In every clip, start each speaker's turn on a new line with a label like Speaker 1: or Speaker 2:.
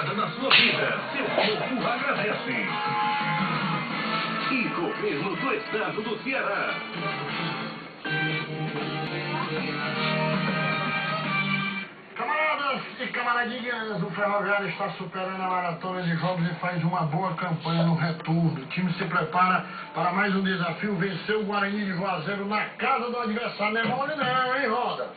Speaker 1: entrada na sua vida. Seu povo agradece. E governo do estado do Ceará.
Speaker 2: Camaradas e camaradinhas, o Ferroviário está superando a maratona de jogos e faz uma boa campanha no retorno. O time se prepara para mais um desafio, vencer o Guarani de Juazeiro na casa do adversário. Não é mole não, hein, Roda?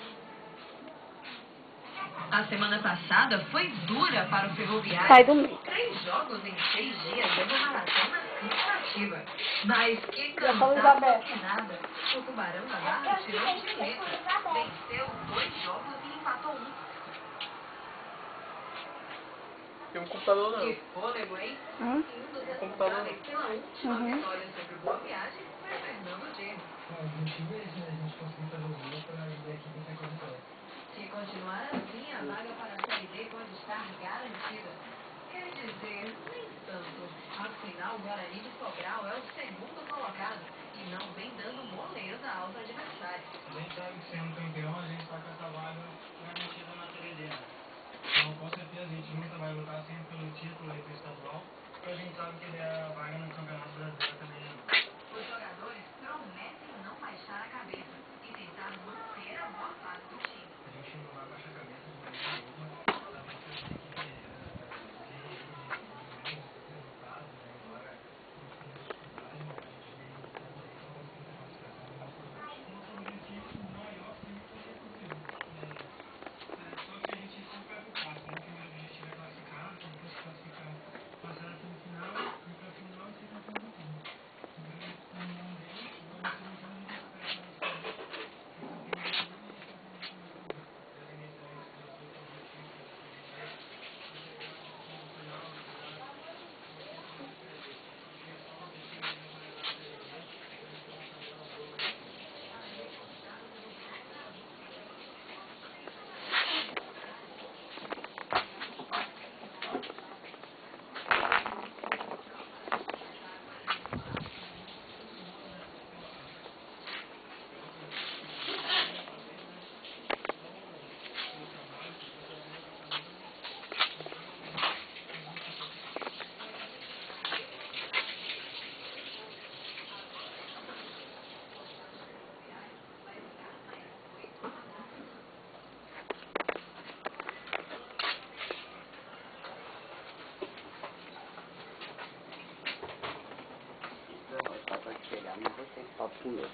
Speaker 3: A semana passada foi dura para o Ferroviário.
Speaker 4: Sai do meio.
Speaker 3: 3 jogos em 6 dias é uma maratona cansativa. Mas que
Speaker 4: Já estamos
Speaker 3: cansado
Speaker 4: abertos.
Speaker 3: que nada. O Tubarão da Barra tirou de letra. Venceu 2 jogos e empatou 1.
Speaker 5: Tem um computador não.
Speaker 3: Que fôlego, hein? E um dos
Speaker 5: Computador.
Speaker 3: responsáveis pela última vitória sobre o Boa Viagem foi Fernando Diego.
Speaker 6: O objetivo é esse, né? A gente conseguir fazer o gol para ajudar a equipe a ter vitória.
Speaker 3: Se continuar assim, a vaga para a Série D pode estar garantida. Quer dizer, nem tanto. Afinal, o Guarani de Sobral é o segundo colocado e não vem dando moleza aos adversários.
Speaker 6: A gente sabe que sendo campeão, a gente está com essa vaga garantida na Série D, né? Então, com certeza, a gente nunca vai lutar sempre pelo título aí do estadual, porque a gente sabe que a vaga no Campeonato Brasileiro também é.
Speaker 3: Os jogadores prometem não baixar a cabeça e tentar manter a boa fase do time.
Speaker 6: A gente não vai baixar a cabeça de maneira nenhuma, a gente tem que ver resultados, né? Agora, no fim da dificuldade, a gente também não conseguiu classificação. Nosso objetivo maior sempre foi conseguir. Só que a gente sempre vai pro passo, né? O primeiro objetivo é classificar, depois classificar, passar a semifinal, e pra final e ser campeão do time. Então, não deu, agora a semifinal a gente espera para nós fazer.
Speaker 4: Chegar, mas você só pula.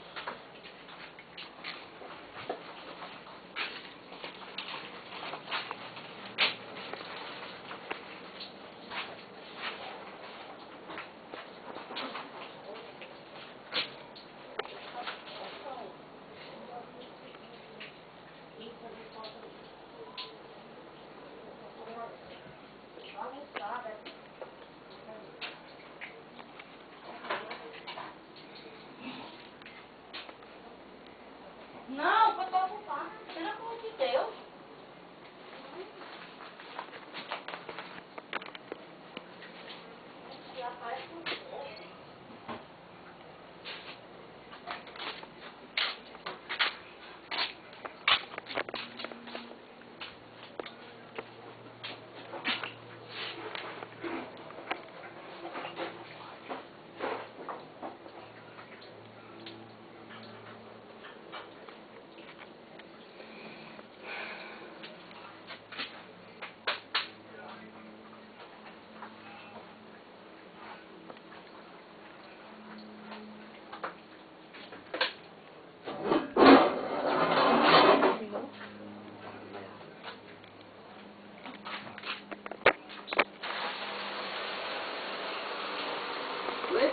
Speaker 4: Não, foi para ocupar. Pelo amor de Deus. Já faz com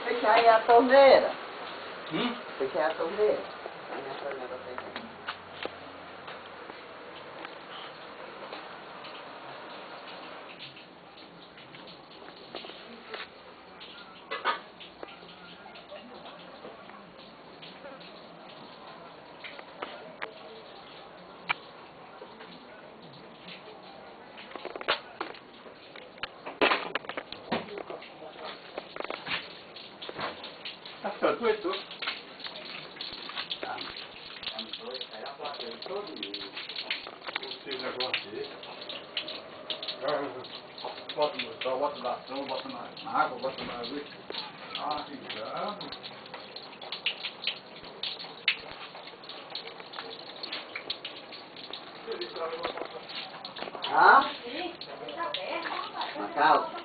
Speaker 4: fechar aí a torneira. Fechar a torneira.
Speaker 5: Tá, tu é tu.
Speaker 4: Tá. Vamos dois, aí a placa aí todo mundo.
Speaker 5: Vocês agora. Bota no sol, bota na ação, bota na água, bota na luz.
Speaker 2: Ah, que diabo.
Speaker 4: Ah? Macau.